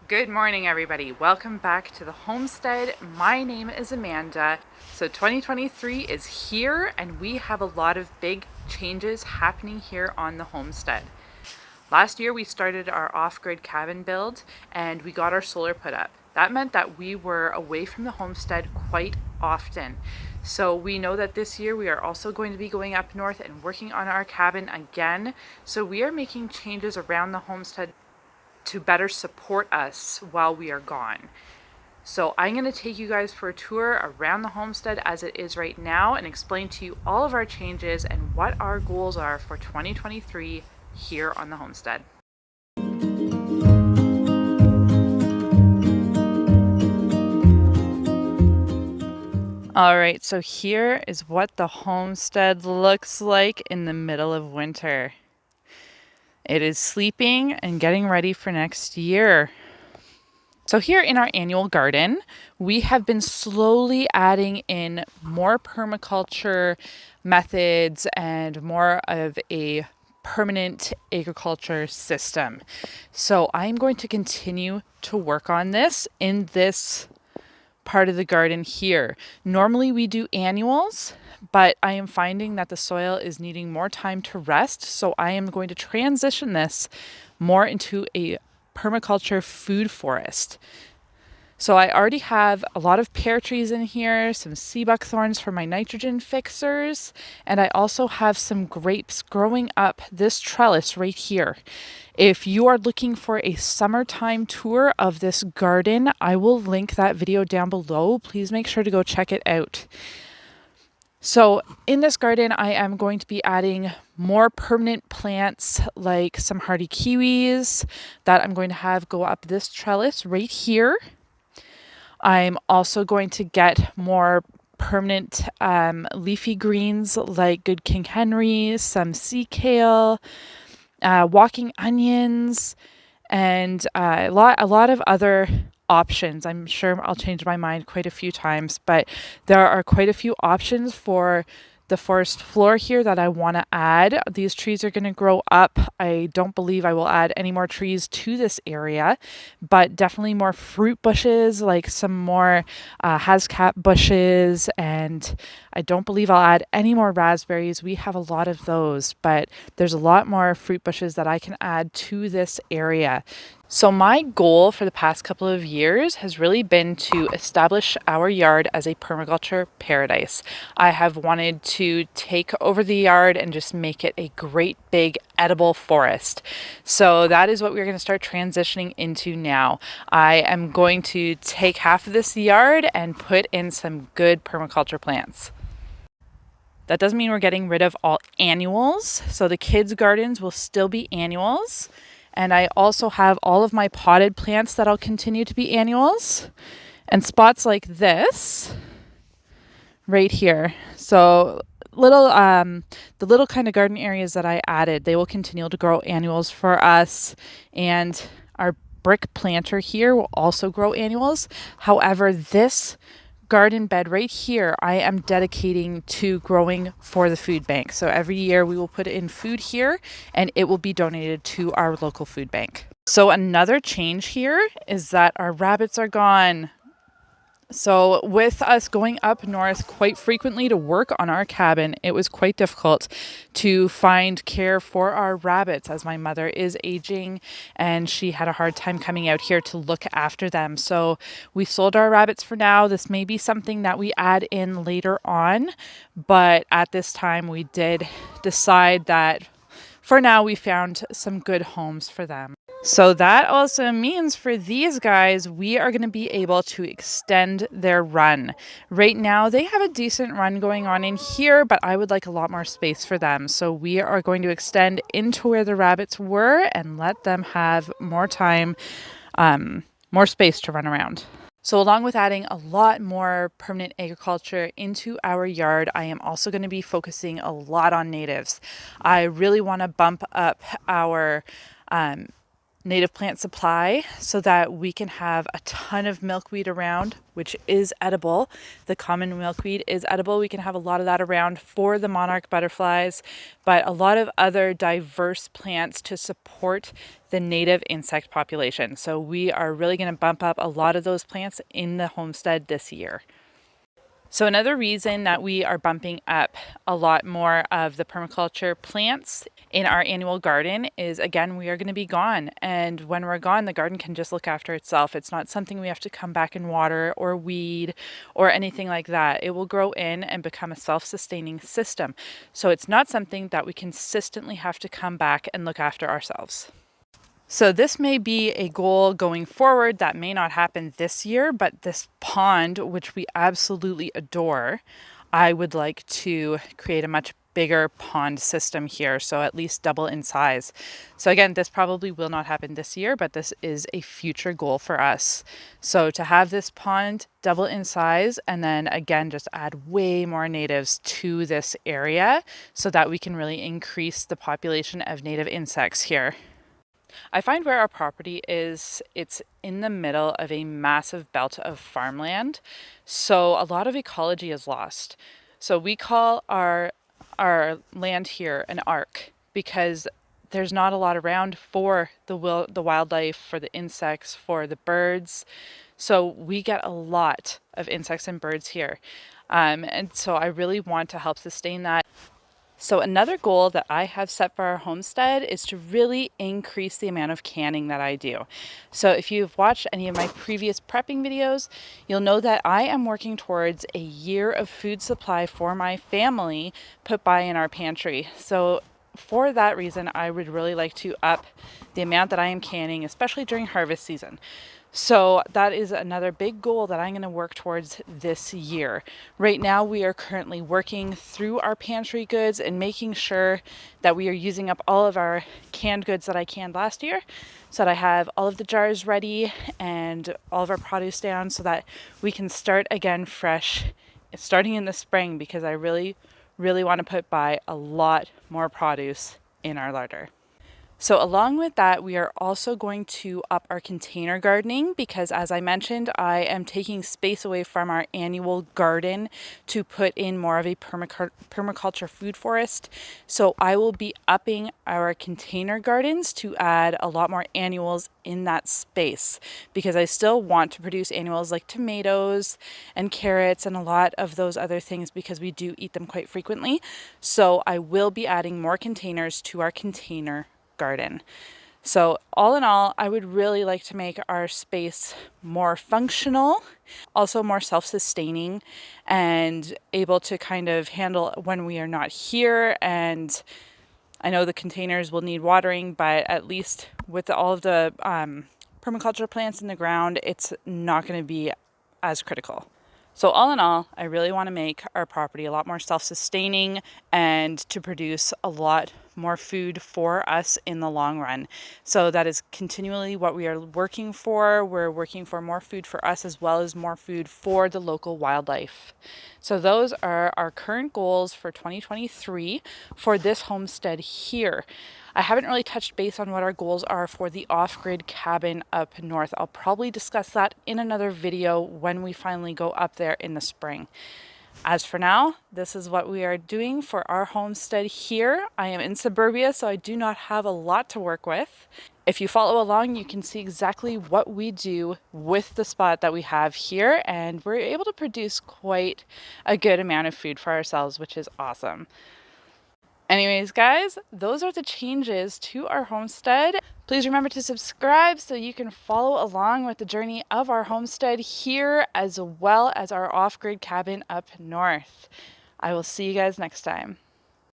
Good morning, everybody. Welcome back to the Homestead. My name is Amanda. So 2023 is here and we have a lot of big changes happening here on the Homestead. Last year we started our off-grid cabin build and we got our solar put up. That meant that we were away from the homestead quite often. So we know that this year we are also going to be going up north and working on our cabin again. So we are making changes around the homestead to better support us while we are gone. So I'm going to take you guys for a tour around the homestead as it is right now and explain to you all of our changes and what our goals are for 2023 here on the homestead. All right, so here is what the homestead looks like in the middle of winter. It is sleeping and getting ready for next year. So here in our annual garden, we have been slowly adding in more permaculture methods and more of a permanent agriculture system. So I'm going to continue to work on this in this part of the garden here. Normally we do annuals, but I am finding that the soil is needing more time to rest. So I am going to transition this more into a permaculture food forest. So I already have a lot of pear trees in here, some sea buckthorns for my nitrogen fixers, and I also have some grapes growing up this trellis right here. If you are looking for a summertime tour of this garden, I will link that video down below. Please make sure to go check it out. So in this garden, I am going to be adding more permanent plants like some hardy kiwis that I'm going to have go up this trellis right here. I'm also going to get more permanent leafy greens like good King Henry, some sea kale, walking onions, and a lot of other options. I'm sure I'll change my mind quite a few times, but there are quite a few options for the forest floor here that I want to add. These trees are going to grow up. I don't believe I will add any more trees to this area, but definitely more fruit bushes, like some more hascap bushes, and I don't believe I'll add any more raspberries. We have a lot of those, but there's a lot more fruit bushes that I can add to this area. So my goal for the past couple of years has really been to establish our yard as a permaculture paradise. I have wanted to take over the yard and just make it a great big edible forest. So that is what we're going to start transitioning into now. I am going to take half of this yard and put in some good permaculture plants. That doesn't mean we're getting rid of all annuals. So the kids' gardens will still be annuals. And I also have all of my potted plants that I'll continue to be annuals. And spots like this right here. So the little kind of garden areas that I added, they will continue to grow annuals for us. And our brick planter here will also grow annuals. However, this garden bed right here, I am dedicating to growing for the food bank. So every year we will put in food here and it will be donated to our local food bank. So another change here is that our rabbits are gone. So with us going up north quite frequently to work on our cabin, it was quite difficult to find care for our rabbits as my mother is aging and she had a hard time coming out here to look after them. So we sold our rabbits for now. This may be something that we add in later on, but at this time we did decide that for now we found some good homes for them. So that also means for these guys, we are going to be able to extend their run. Right now, they have a decent run going on in here, but I would like a lot more space for them. So we are going to extend into where the rabbits were and let them have more time, more space to run around. So along with adding a lot more permanent agriculture into our yard, I am also going to be focusing a lot on natives. I really want to bump up our native plant supply so that we can have a ton of milkweed around, which is edible. The common milkweed is edible. We can have a lot of that around for the monarch butterflies, but a lot of other diverse plants to support the native insect population. So we are really going to bump up a lot of those plants in the homestead this year. So another reason that we are bumping up a lot more of the permaculture plants in our annual garden is, again, we are going to be gone. And when we're gone, the garden can just look after itself. It's not something we have to come back and water or weed or anything like that. It will grow in and become a self-sustaining system. So it's not something that we consistently have to come back and look after ourselves. So this may be a goal going forward that may not happen this year, but this pond, which we absolutely adore, I would like to create a much bigger pond system here, so at least double in size. So again, this probably will not happen this year, but this is a future goal for us. So to have this pond double in size and then again just add way more natives to this area so that we can really increase the population of native insects here. I find where our property is, it's in the middle of a massive belt of farmland. So a lot of ecology is lost. So we call our land here an ark because there's not a lot around for the wildlife, for the insects, for the birds. So we get a lot of insects and birds here. And so I really want to help sustain that. So another goal that I have set for our homestead is to really increase the amount of canning that I do. So if you've watched any of my previous prepping videos, you'll know that I am working towards a year of food supply for my family put by in our pantry. So for that reason, I would really like to up the amount that I am canning, especially during harvest season. So that is another big goal that I'm going to work towards this year. Right now, we are currently working through our pantry goods and making sure that we are using up all of our canned goods that I canned last year, so that I have all of the jars ready and all of our produce down so that we can start again fresh starting in the spring, because I really want to put by a lot more produce in our larder. So along with that, we are also going to up our container gardening because, as I mentioned, I am taking space away from our annual garden to put in more of a permaculture food forest. So I will be upping our container gardens to add a lot more annuals in that space, because I still want to produce annuals like tomatoes and carrots and a lot of those other things because we do eat them quite frequently. So I will be adding more containers to our container garden. So all in all, I would really like to make our space more functional, also more self-sustaining, and able to kind of handle when we are not here. And I know the containers will need watering, but at least with all of the permaculture plants in the ground, it's not going to be as critical. So all in all, I really want to make our property a lot more self-sustaining and to produce a lot more food for us in the long run. So that is continually what we are working for. We're working for more food for us as well as more food for the local wildlife. So those are our current goals for 2023 for this homestead here. I haven't really touched base on what our goals are for the off-grid cabin up north. I'll probably discuss that in another video when we finally go up there in the spring. As for now, this is what we are doing for our homestead here. I am in suburbia, so I do not have a lot to work with. If you follow along, you can see exactly what we do with the spot that we have here, and we're able to produce quite a good amount of food for ourselves, which is awesome. Anyways, guys, those are the changes to our homestead. Please remember to subscribe so you can follow along with the journey of our homestead here, as well as our off-grid cabin up north. I will see you guys next time.